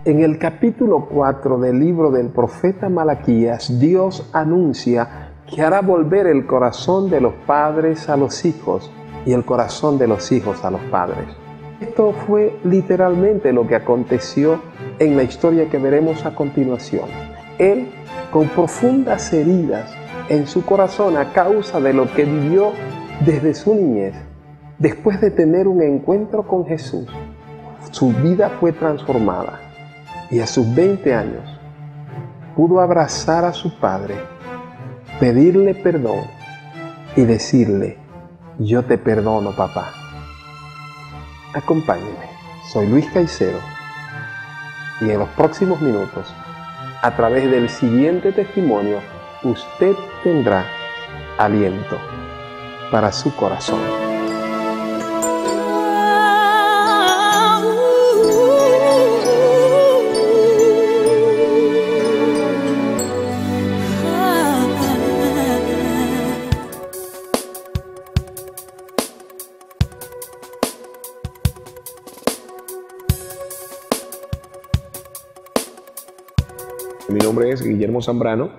En el capítulo 4 del libro del profeta Malaquías, Dios anuncia que hará volver el corazón de los padres a los hijos y el corazón de los hijos a los padres. Esto fue literalmente lo que aconteció en la historia que veremos a continuación. Él, con profundas heridas en su corazón a causa de lo que vivió desde su niñez, después de tener un encuentro con Jesús, su vida fue transformada y a sus 20 años pudo abrazar a su padre, pedirle perdón y decirle: yo te perdono, papá. Acompáñeme, soy Luis Caicedo y en los próximos minutos, a través del siguiente testimonio, usted tendrá aliento para su corazón. Mi nombre es Guillermo Zambrano,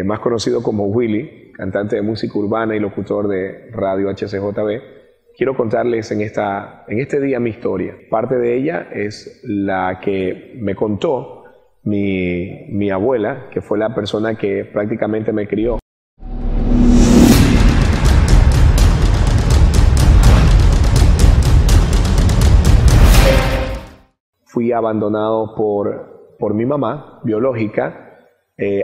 más conocido como Willy, cantante de música urbana y locutor de Radio HCJB. Quiero contarles en este día mi historia. Parte de ella es la que me contó mi abuela, que fue la persona que prácticamente me crió. Fui abandonado por mi mamá biológica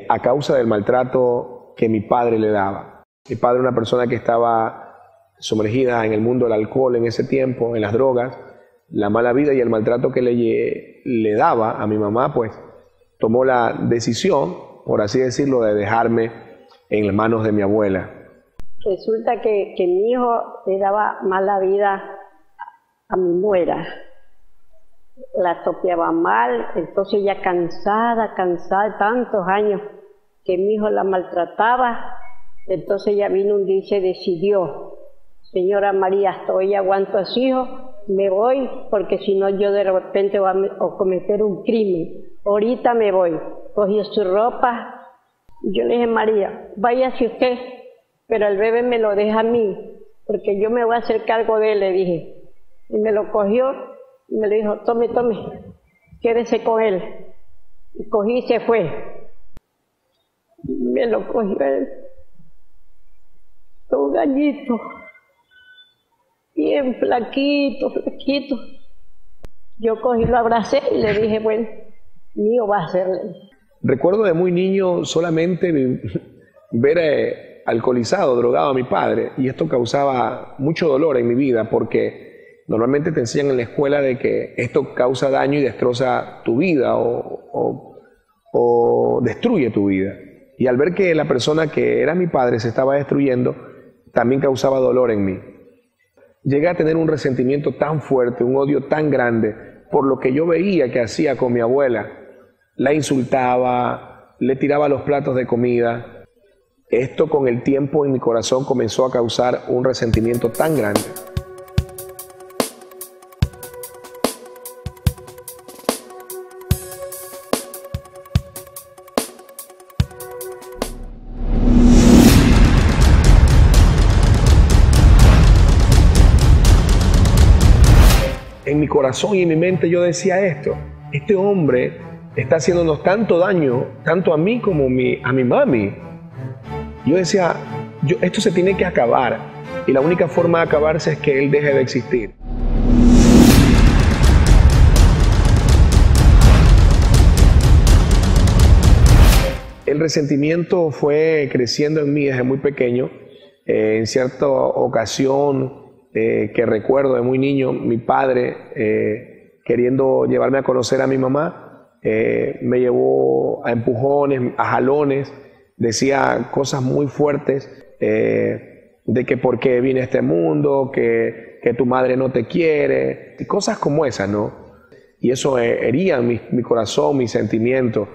a causa del maltrato que mi padre le daba. Mi padre era una persona que estaba sumergida en el mundo del alcohol en ese tiempo, en las drogas, la mala vida y el maltrato que le daba a mi mamá, pues tomó la decisión, por así decirlo, de dejarme en las manos de mi abuela. Resulta que mi hijo le daba mala vida a mi nuera. La topeaba mal, entonces ella cansada de tantos años que mi hijo la maltrataba, entonces ella vino un día y se decidió: señora María, hasta hoy aguanto a su hijo, me voy, porque si no yo de repente voy a cometer un crimen, ahorita me voy. Cogió su ropa, yo le dije: María, váyase usted, pero el bebé me lo deja a mí, porque yo me voy a hacer cargo de él, le dije. Y me lo cogió y me dijo: tome, quédese con él. Y cogí y se fue. Me lo cogió él, un gallito, bien flaquito. Yo cogí, lo abracé y le dije: bueno, mío va a ser. Recuerdo de muy niño solamente ver alcoholizado, drogado a mi padre, y esto causaba mucho dolor en mi vida, porque normalmente te enseñan en la escuela de que esto causa daño y destroza tu vida o destruye tu vida. Y al ver que la persona que era mi padre se estaba destruyendo, también causaba dolor en mí. Llegué a tener un resentimiento tan fuerte, un odio tan grande por lo que yo veía que hacía con mi abuela. La insultaba, le tiraba los platos de comida. Esto con el tiempo en mi corazón comenzó a causar un resentimiento tan grande. En mi corazón y en mi mente yo decía esto: este hombre está haciéndonos tanto daño, tanto a mí como a mi mami. Yo decía, esto se tiene que acabar, y la única forma de acabarse es que él deje de existir. El resentimiento fue creciendo en mí desde muy pequeño. En cierta ocasión, que recuerdo de muy niño, mi padre, queriendo llevarme a conocer a mi mamá, me llevó a empujones, a jalones, decía cosas muy fuertes, de que por qué vine a este mundo, que tu madre no te quiere, y cosas como esas, ¿no? Y eso hería mi corazón, mis sentimientos.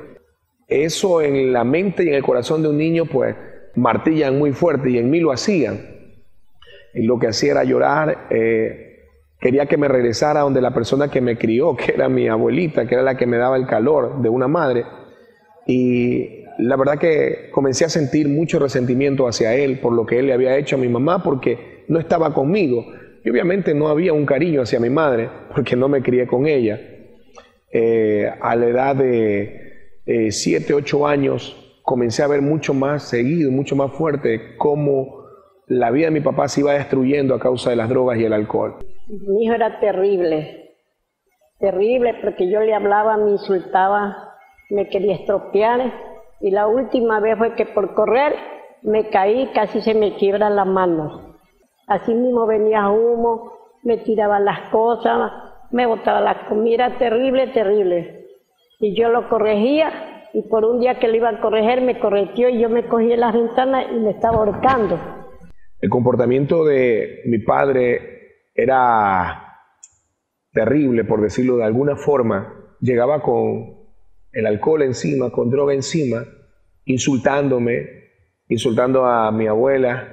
Eso en la mente y en el corazón de un niño, pues, martillan muy fuerte, y en mí lo hacían. Y lo que hacía era llorar, quería que me regresara donde la persona que me crió, que era mi abuelita, que era la que me daba el calor de una madre. Y la verdad que comencé a sentir mucho resentimiento hacia él por lo que él le había hecho a mi mamá, porque no estaba conmigo. Y obviamente no había un cariño hacia mi madre, porque no me crié con ella. A la edad de 7, 8 años, comencé a ver mucho más seguido, mucho más fuerte, cómo la vida de mi papá se iba destruyendo a causa de las drogas y el alcohol. Mi hijo era terrible, terrible, porque yo le hablaba, me insultaba, me quería estropear, y la última vez fue que por correr me caí, casi se me quiebran las manos. Así mismo venía humo, me tiraba las cosas, me botaba la comida, terrible, terrible. Y yo lo corregía, y por un día que lo iba a corregir, me correteó y yo me cogí en las ventanas y me estaba ahorcando. El comportamiento de mi padre era terrible, por decirlo de alguna forma. Llegaba con el alcohol encima, con droga encima, insultándome, insultando a mi abuela.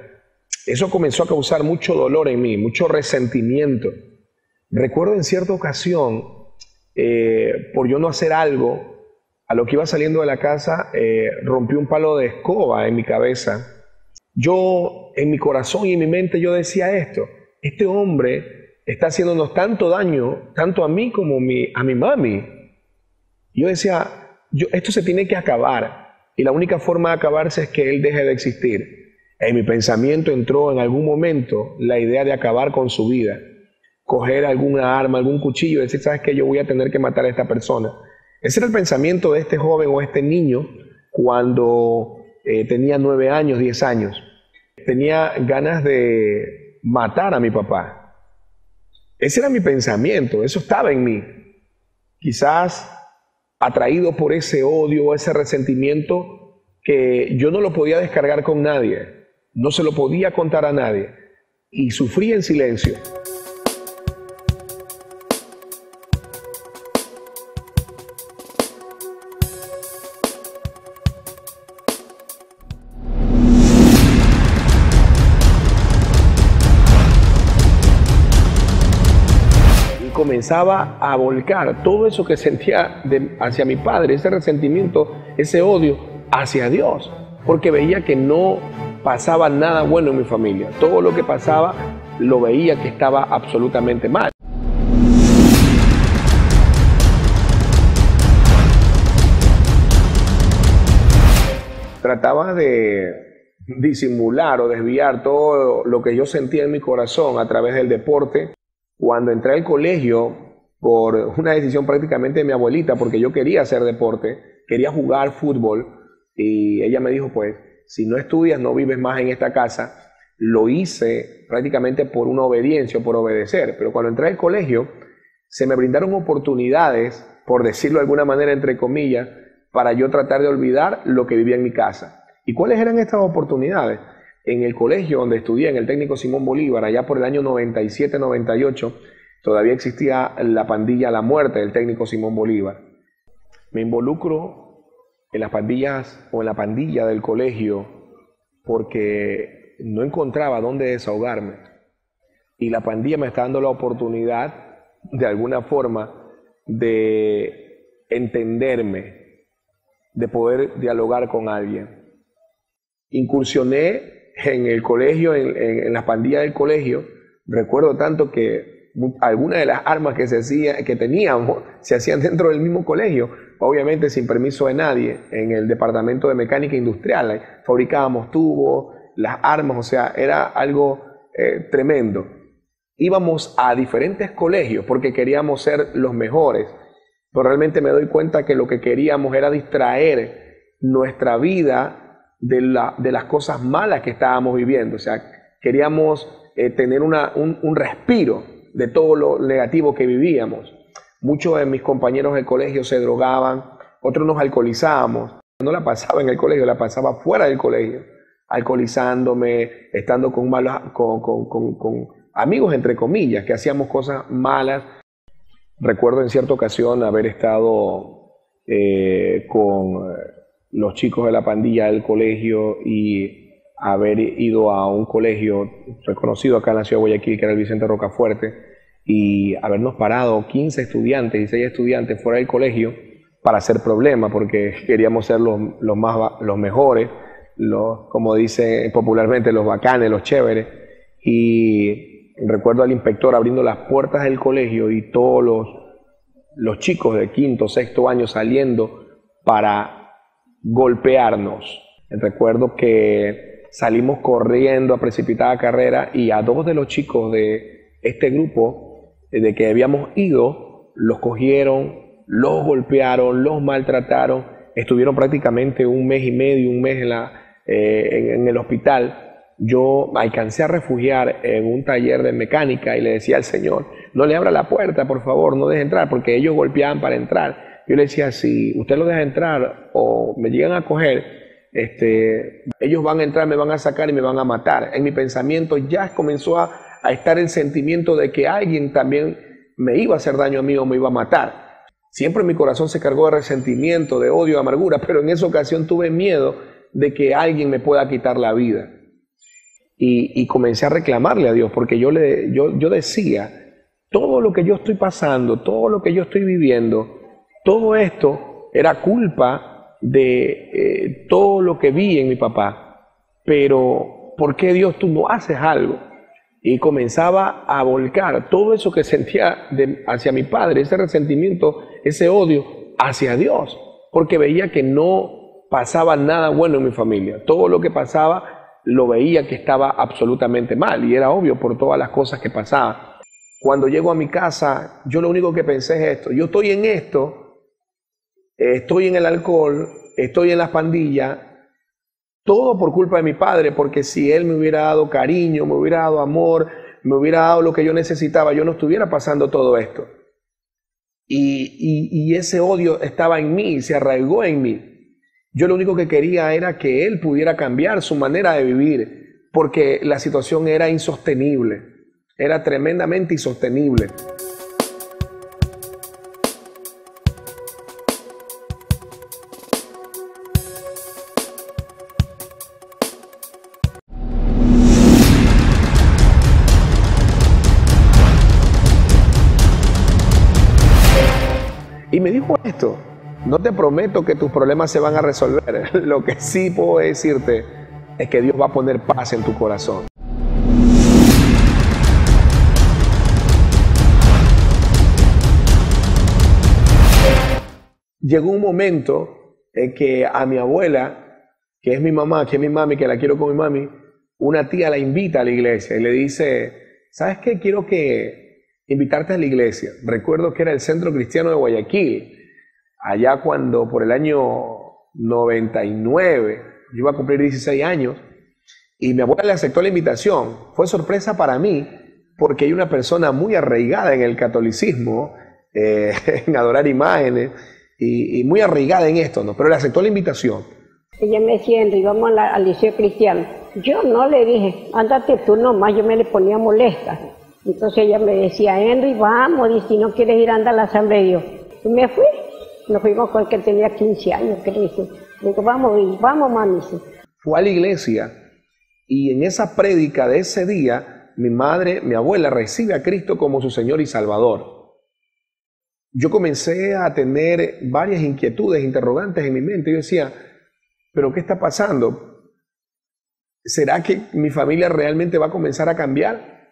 Eso comenzó a causar mucho dolor en mí, mucho resentimiento. Recuerdo en cierta ocasión, por yo no hacer algo, a lo que iba saliendo de la casa, rompí un palo de escoba en mi cabeza. Yo, en mi corazón y en mi mente, yo decía esto: este hombre está haciéndonos tanto daño, tanto a mí como a mi mami. Yo decía, esto se tiene que acabar, y la única forma de acabarse es que él deje de existir. En mi pensamiento entró en algún momento la idea de acabar con su vida, coger alguna arma, algún cuchillo y decir, ¿sabes qué? Yo voy a tener que matar a esta persona. Ese era el pensamiento de este joven o este niño cuando tenía 9 años, 10 años. Tenía ganas de matar a mi papá. Ese era mi pensamiento, eso estaba en mí. Quizás atraído por ese odio o ese resentimiento que yo no lo podía descargar con nadie, no se lo podía contar a nadie, y sufrí en silencio. Comenzaba a volcar todo eso que sentía hacia mi padre, ese resentimiento, ese odio hacia Dios, porque veía que no pasaba nada bueno en mi familia. Todo lo que pasaba lo veía que estaba absolutamente mal. Trataba de disimular o desviar todo lo que yo sentía en mi corazón a través del deporte. Cuando entré al colegio, por una decisión prácticamente de mi abuelita, porque yo quería hacer deporte, quería jugar fútbol, y ella me dijo, pues, si no estudias, no vives más en esta casa. Lo hice prácticamente por una obediencia, por obedecer, pero cuando entré al colegio, se me brindaron oportunidades, por decirlo de alguna manera, entre comillas, para yo tratar de olvidar lo que vivía en mi casa. ¿Y cuáles eran estas oportunidades? En el colegio donde estudié, en el técnico Simón Bolívar, allá por el año 97-98, todavía existía la pandilla La Muerte del técnico Simón Bolívar. Me involucro en las pandillas o en la pandilla del colegio porque no encontraba dónde desahogarme. Y la pandilla me está dando la oportunidad, de alguna forma, de entenderme, de poder dialogar con alguien. Incursioné en el colegio, en las pandillas del colegio. Recuerdo tanto que algunas de las armas que teníamos se hacían dentro del mismo colegio, obviamente sin permiso de nadie, en el departamento de mecánica industrial. Fabricábamos tubos, las armas, o sea, era algo tremendo. Íbamos a diferentes colegios porque queríamos ser los mejores, pero realmente me doy cuenta que lo que queríamos era distraer nuestra vida de las cosas malas que estábamos viviendo. O sea, queríamos tener un respiro de todo lo negativo que vivíamos. Muchos de mis compañeros del colegio se drogaban, otros nos alcoholizábamos. No la pasaba en el colegio, la pasaba fuera del colegio, alcoholizándome, estando con amigos, entre comillas, que hacíamos cosas malas. Recuerdo en cierta ocasión haber estado con los chicos de la pandilla del colegio y haber ido a un colegio reconocido acá en la ciudad de Guayaquil, que era el Vicente Rocafuerte, y habernos parado 15 estudiantes, 16 estudiantes fuera del colegio para hacer problema, porque queríamos ser los mejores, como dicen popularmente, los bacanes, los chéveres. Y recuerdo al inspector abriendo las puertas del colegio y todos los chicos de quinto, sexto año saliendo para golpearnos. Recuerdo que salimos corriendo a precipitada carrera y a dos de los chicos de este grupo de que habíamos ido, los cogieron, los golpearon, los maltrataron. Estuvieron prácticamente un mes y medio, un mes en el hospital. Yo alcancé a refugiar en un taller de mecánica y le decía al Señor, no le abra la puerta, por favor, no deje entrar, porque ellos golpeaban para entrar. Yo le decía, si usted lo deja entrar o me llegan a coger, ellos van a entrar, me van a sacar y me van a matar. En mi pensamiento ya comenzó a estar el sentimiento de que alguien también me iba a hacer daño a mí o me iba a matar. Siempre mi corazón se cargó de resentimiento, de odio, de amargura, pero en esa ocasión tuve miedo de que alguien me pueda quitar la vida. Y comencé a reclamarle a Dios, porque yo decía, todo lo que yo estoy pasando, todo lo que yo estoy viviendo, todo esto era culpa de todo lo que vi en mi papá. Pero, ¿por qué Dios tú no haces algo? Y comenzaba a volcar todo eso que sentía hacia mi padre, ese resentimiento, ese odio hacia Dios, porque veía que no pasaba nada bueno en mi familia. Todo lo que pasaba lo veía que estaba absolutamente mal, y era obvio por todas las cosas que pasaban. Cuando llego a mi casa, yo lo único que pensé es esto: yo estoy en esto, estoy en el alcohol, estoy en las pandillas, todo por culpa de mi padre, porque si él me hubiera dado cariño, me hubiera dado amor, me hubiera dado lo que yo necesitaba, yo no estuviera pasando todo esto. Y ese odio estaba en mí, se arraigó en mí. Yo lo único que quería era que él pudiera cambiar su manera de vivir, porque la situación era insostenible, era tremendamente insostenible. Y me dijo esto: no te prometo que tus problemas se van a resolver. Lo que sí puedo decirte es que Dios va a poner paz en tu corazón. Llegó un momento en que a mi abuela, que es mi mamá, que es mi mami, que la quiero con mi mami, una tía la invita a la iglesia y le dice: ¿sabes qué? Quiero invitarte a la iglesia. Recuerdo que era el Centro Cristiano de Guayaquil. Allá cuando por el año 99, yo iba a cumplir 16 años, y mi abuela le aceptó la invitación. Fue sorpresa para mí, porque hay una persona muy arraigada en el catolicismo, en adorar imágenes, y muy arraigada en esto, ¿no? Pero le aceptó la invitación. Ella me decía, Henry, vamos al liceo cristiano. Yo no le dije, ándate tú nomás, yo me le ponía molesta. Entonces ella me decía, Henry, vamos, y si no quieres ir, anda a la Asamblea de Dios. Y me fui. Nos fuimos con el que tenía 15 años, que le dije, vamos mami. Fue a la iglesia, y en esa prédica de ese día, mi abuela recibe a Cristo como su Señor y Salvador. Yo comencé a tener varias inquietudes, interrogantes en mi mente. Yo decía, ¿pero qué está pasando? ¿Será que mi familia realmente va a comenzar a cambiar?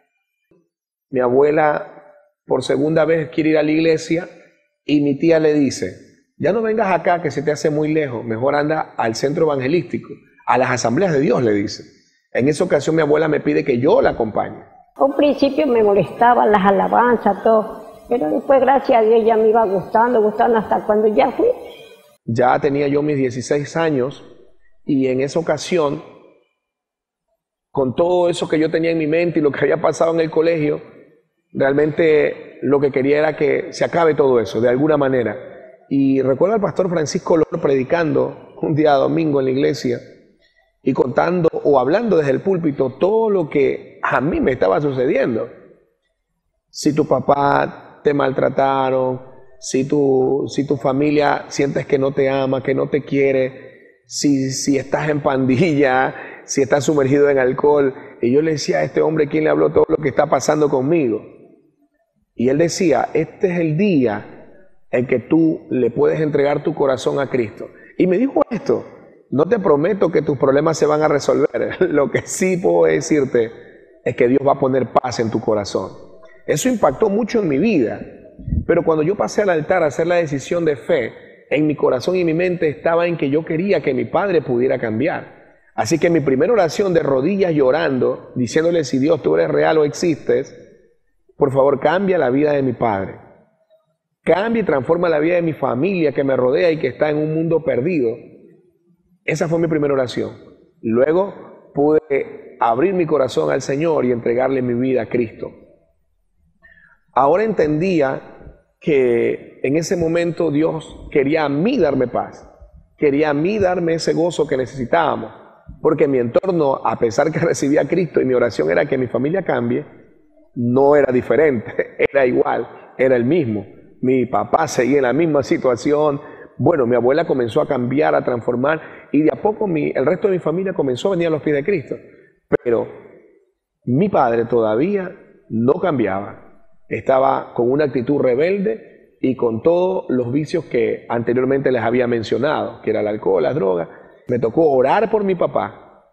Mi abuela por segunda vez quiere ir a la iglesia, y mi tía le dice, ya no vengas acá que se te hace muy lejos, mejor anda al centro evangelístico, a las asambleas de Dios, le dice. En esa ocasión mi abuela me pide que yo la acompañe. A un principio me molestaban las alabanzas, todo, pero después gracias a Dios ya me iba gustando hasta cuando ya fui. Ya tenía yo mis 16 años, y en esa ocasión, con todo eso que yo tenía en mi mente y lo que había pasado en el colegio, realmente lo que quería era que se acabe todo eso, de alguna manera. Y recuerdo al pastor Francisco Lor predicando un día domingo en la iglesia y contando o hablando desde el púlpito todo lo que a mí me estaba sucediendo. Si tu papá te maltrataron, si tu familia sientes que no te ama, que no te quiere, si estás en pandilla, si estás sumergido en alcohol. Y yo le decía a este hombre, ¿quién le habló todo lo que está pasando conmigo? Y él decía, este es el día en que tú le puedes entregar tu corazón a Cristo. Y me dijo esto, no te prometo que tus problemas se van a resolver. Lo que sí puedo decirte es que Dios va a poner paz en tu corazón. Eso impactó mucho en mi vida. Pero cuando yo pasé al altar a hacer la decisión de fe, en mi corazón y mi mente estaba en que yo quería que mi padre pudiera cambiar. Así que mi primera oración de rodillas llorando, diciéndole, si Dios tú eres real o existes, por favor cambia la vida de mi padre. Cambia y transforma la vida de mi familia que me rodea y que está en un mundo perdido. Esa fue mi primera oración. Luego pude abrir mi corazón al Señor y entregarle mi vida a Cristo. Ahora entendía que en ese momento Dios quería a mí darme paz, quería a mí darme ese gozo que necesitábamos, porque mi entorno, a pesar que recibía a Cristo y mi oración era que mi familia cambie, no era diferente, era igual, era el mismo. Mi papá seguía en la misma situación. Bueno, mi abuela comenzó a cambiar, a transformar, y de a poco el resto de mi familia comenzó a venir a los pies de Cristo. Pero mi padre todavía no cambiaba. Estaba con una actitud rebelde y con todos los vicios que anteriormente les había mencionado, que era el alcohol, las drogas. Me tocó orar por mi papá,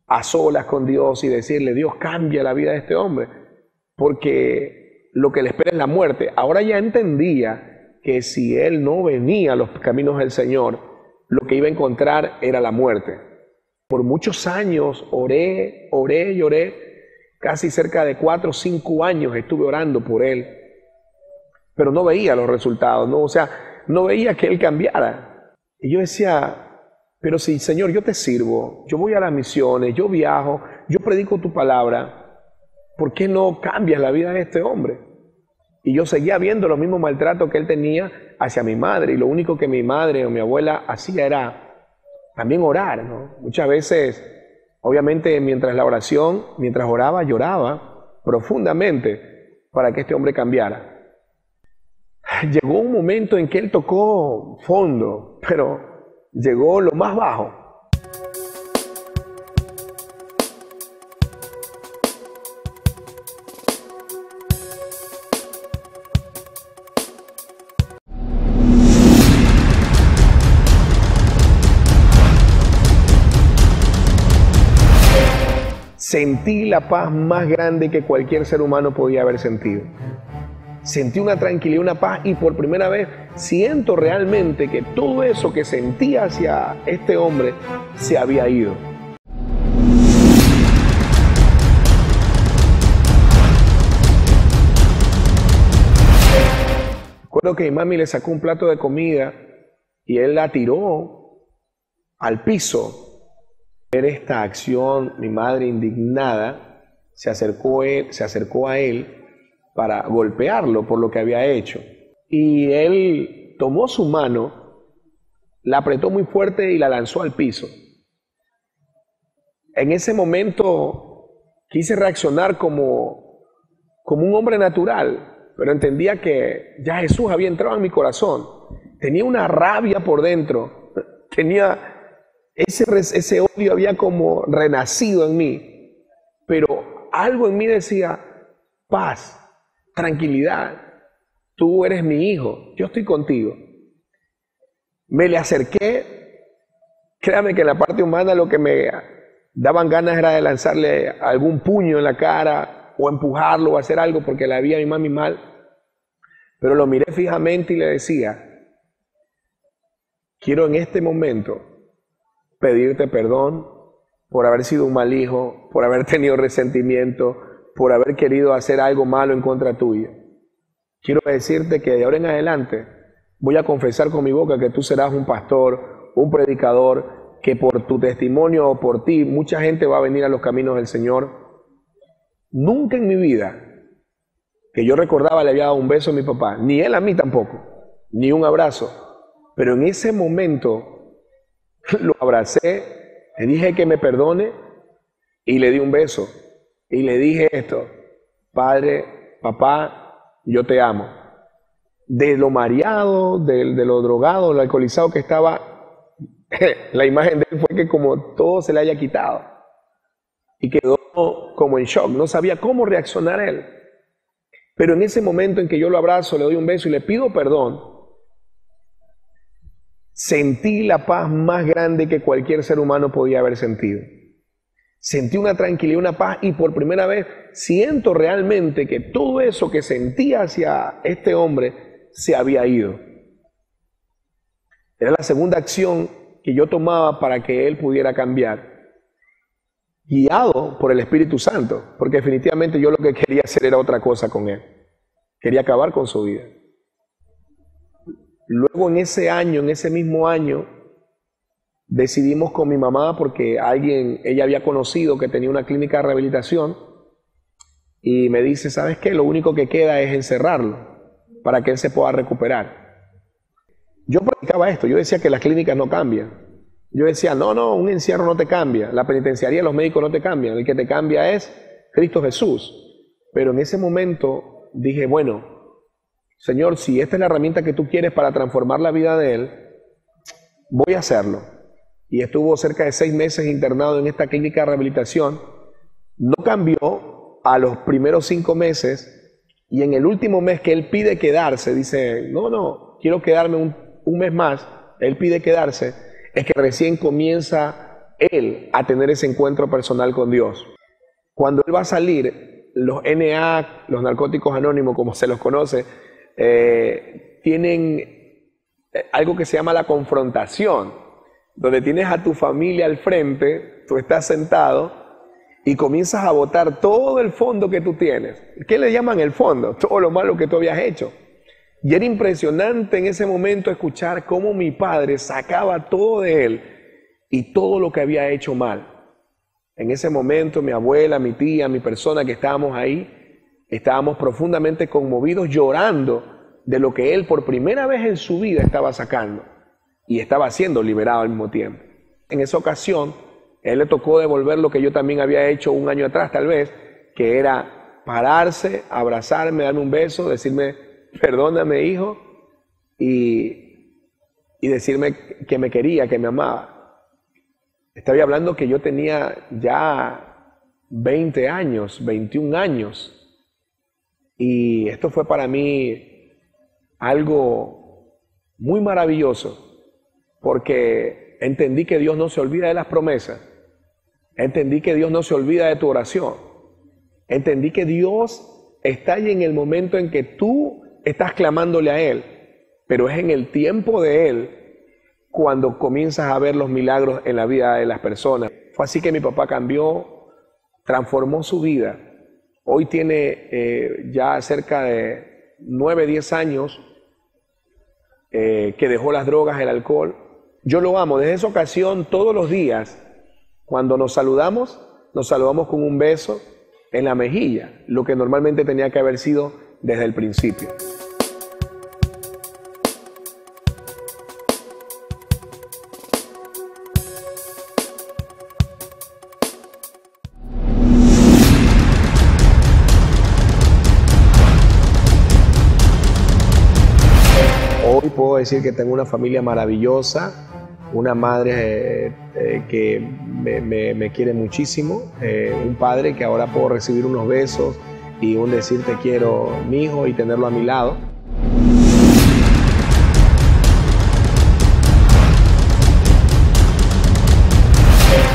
a solas con Dios, y decirle, Dios, cambia la vida de este hombre, porque lo que le espera es la muerte. Ahora ya entendía que si él no venía a los caminos del Señor, lo que iba a encontrar era la muerte. Por muchos años oré y oré. Casi cerca de 4 o 5 años estuve orando por él, pero no veía los resultados, ¿no? O sea, no veía que él cambiara. Y yo decía, pero si, Señor, yo te sirvo, yo voy a las misiones, yo viajo, yo predico tu palabra, ¿por qué no cambias la vida de este hombre? Y yo seguía viendo los mismos maltratos que él tenía hacia mi madre, y lo único que mi madre o mi abuela hacía era también orar, ¿no? Muchas veces, obviamente, mientras oraba, lloraba profundamente para que este hombre cambiara. Llegó un momento en que él tocó fondo, pero llegó lo más bajo. Sentí la paz más grande que cualquier ser humano podía haber sentido. Sentí una tranquilidad, una paz, y por primera vez siento realmente que todo eso que sentía hacia este hombre se había ido. Recuerdo que mi mami le sacó un plato de comida y él la tiró al piso. Ver esta acción, mi madre indignada se acercó a él para golpearlo por lo que había hecho. Y él tomó su mano, la apretó muy fuerte y la lanzó al piso. En ese momento quise reaccionar como un hombre natural, pero entendía que ya Jesús había entrado en mi corazón. Tenía una rabia por dentro, ese odio había como renacido en mí, pero algo en mí decía, paz, tranquilidad, tú eres mi hijo, yo estoy contigo. Me le acerqué, créame que en la parte humana lo que me daban ganas era de lanzarle algún puño en la cara o empujarlo o hacer algo porque la vi a mi mami mal, pero lo miré fijamente y le decía, quiero en este momento pedirte perdón por haber sido un mal hijo, por haber tenido resentimiento, por haber querido hacer algo malo en contra tuya. Quiero decirte que de ahora en adelante voy a confesar con mi boca que tú serás un pastor, un predicador, que por tu testimonio o por ti mucha gente va a venir a los caminos del Señor. Nunca en mi vida que yo recordaba le había dado un beso a mi papá, ni él a mí tampoco, ni un abrazo, pero en ese momento lo abracé, le dije que me perdone y le di un beso. Y le dije esto, padre, papá, yo te amo. De lo mareado, de lo drogado, lo alcoholizado que estaba, la imagen de él fue que como todo se le haya quitado. Y quedó como en shock, no sabía cómo reaccionar él. Pero en ese momento en que yo lo abrazo, le doy un beso y le pido perdón, sentí la paz más grande que cualquier ser humano podía haber sentido. Sentí una tranquilidad, una paz, y por primera vez siento realmente que todo eso que sentía hacia este hombre se había ido. Era la segunda acción que yo tomaba para que él pudiera cambiar, guiado por el Espíritu Santo, porque definitivamente yo lo que quería hacer era otra cosa con él. Quería acabar con su vida. Luego en ese mismo año, decidimos con mi mamá, porque ella había conocido que tenía una clínica de rehabilitación, y me dice, ¿sabes qué? Lo único que queda es encerrarlo para que él se pueda recuperar. Yo practicaba esto, yo decía que las clínicas no cambian. Yo decía, no, un encierro no te cambia, la penitenciaría, los médicos no te cambian, el que te cambia es Cristo Jesús. Pero en ese momento dije, bueno, Señor, si esta es la herramienta que tú quieres para transformar la vida de él, voy a hacerlo. Y estuvo cerca de 6 meses internado en esta clínica de rehabilitación. No cambió a los primeros 5 meses, y en el último mes que él pide quedarse, dice, no, quiero quedarme un mes más, él pide quedarse, es que recién comienza él a tener ese encuentro personal con Dios. Cuando él va a salir, los NA, los narcóticos anónimos, como se los conoce, tienen algo que se llama la confrontación, donde tienes a tu familia al frente, tú estás sentado y comienzas a botar todo el fondo que tú tienes. ¿Qué le llaman el fondo? Todo lo malo que tú habías hecho. Y era impresionante en ese momento escuchar cómo mi padre sacaba todo de él y todo lo que había hecho mal. En ese momento mi abuela, mi tía, mi persona que estábamos ahí, estábamos profundamente conmovidos, llorando de lo que él por primera vez en su vida estaba sacando y estaba siendo liberado al mismo tiempo. En esa ocasión, él le tocó devolver lo que yo también había hecho un año atrás tal vez, que era pararse, abrazarme, darme un beso, decirme, perdóname hijo, y decirme que me quería, que me amaba. Estaba hablando que yo tenía ya 20 años, 21 años, y esto fue para mí algo muy maravilloso, porque entendí que Dios no se olvida de las promesas, entendí que Dios no se olvida de tu oración, entendí que Dios está ahí en el momento en que tú estás clamándole a Él, pero es en el tiempo de Él cuando comienzas a ver los milagros en la vida de las personas. Fue así que mi papá cambió, transformó su vida. Hoy tiene ya cerca de 9, 10 años que dejó las drogas, el alcohol. Yo lo amo. Desde esa ocasión, todos los días, cuando nos saludamos con un beso en la mejilla, lo que normalmente tenía que haber sido desde el principio. Hoy puedo decir que tengo una familia maravillosa, una madre que me quiere muchísimo, un padre que ahora puedo recibir unos besos y un decir te quiero, mi hijo, y tenerlo a mi lado.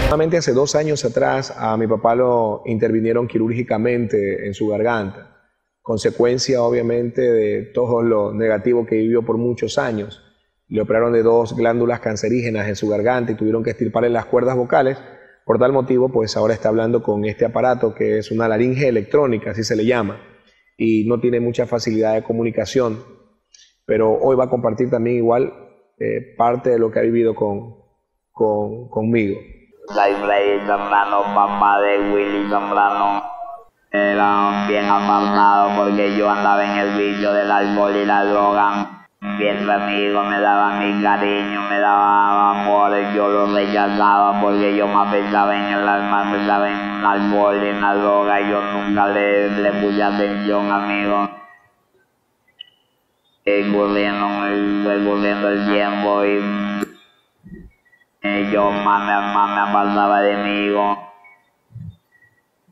Solamente hace 2 años atrás a mi papá lo intervinieron quirúrgicamente en su garganta, consecuencia obviamente de todo lo negativo que vivió por muchos años. Le operaron de 2 glándulas cancerígenas en su garganta y tuvieron que extirparle las cuerdas vocales. Por tal motivo, pues ahora está hablando con este aparato que es una laringe electrónica, así se le llama, y no tiene mucha facilidad de comunicación, pero hoy va a compartir también igual parte de lo que ha vivido conmigo. Freddy Zambrano, papá de Willy Zambrano, era bien apartado porque yo andaba en el vicio del alcohol y la droga. Bien amigo, me daba mi cariño, me daba amor, yo lo rechazaba porque yo más pensaba en el alma, pensaba en el alcohol y en la droga, yo nunca le puse atención, amigo. Estoy corriendo el tiempo y yo más me apartaba de mi hijo.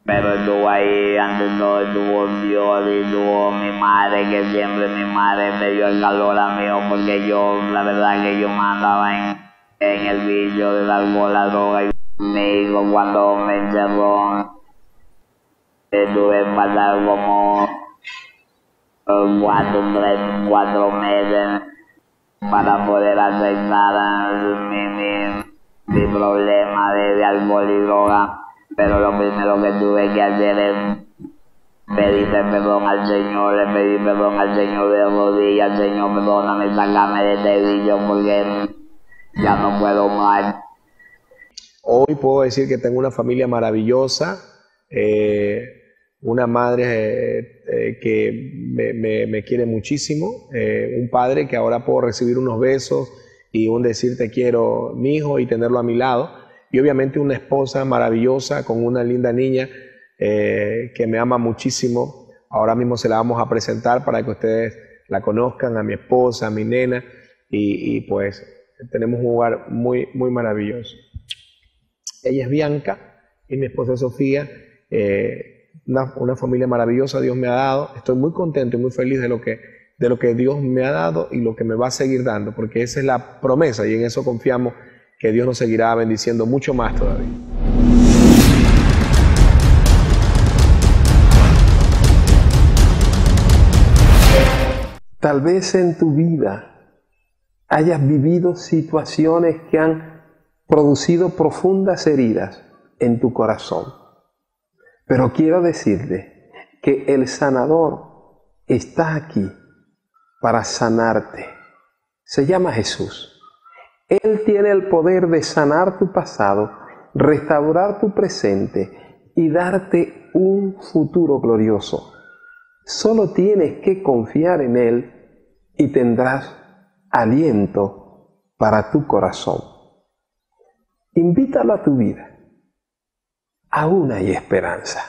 pero estuvo ahí, ante todo estuvo Dios y estuvo mi madre, que siempre mi madre me dio el calor a mí, porque yo, la verdad que yo me andaba en el vicio del alcohol, la droga, y mi hijo cuando me encerró, tuve que pasar como 4 meses para poder aceptar mi problema de alcohol y droga. Pero lo primero que tuve que hacer es pedirle perdón al Señor, le pedí perdón al Señor de rodillas. Señor, perdóname, sácame de este vicio porque ya no puedo más. Hoy puedo decir que tengo una familia maravillosa, una madre que me quiere muchísimo, un padre que ahora puedo recibir unos besos y un decir te quiero, mi hijo, y tenerlo a mi lado. Y obviamente una esposa maravillosa con una linda niña que me ama muchísimo. Ahora mismo se la vamos a presentar para que ustedes la conozcan, a mi esposa, a mi nena, y pues tenemos un hogar muy, muy maravilloso. Ella es Bianca y mi esposa es Sofía. Una familia maravillosa Dios me ha dado. Estoy muy contento y muy feliz de lo que Dios me ha dado y lo que me va a seguir dando, porque esa es la promesa y en eso confiamos que Dios nos seguirá bendiciendo mucho más todavía. Tal vez en tu vida hayas vivido situaciones que han producido profundas heridas en tu corazón. Pero quiero decirte que el sanador está aquí para sanarte. Se llama Jesús. Él tiene el poder de sanar tu pasado, restaurar tu presente y darte un futuro glorioso. Solo tienes que confiar en Él y tendrás aliento para tu corazón. Invítalo a tu vida. Aún hay esperanza.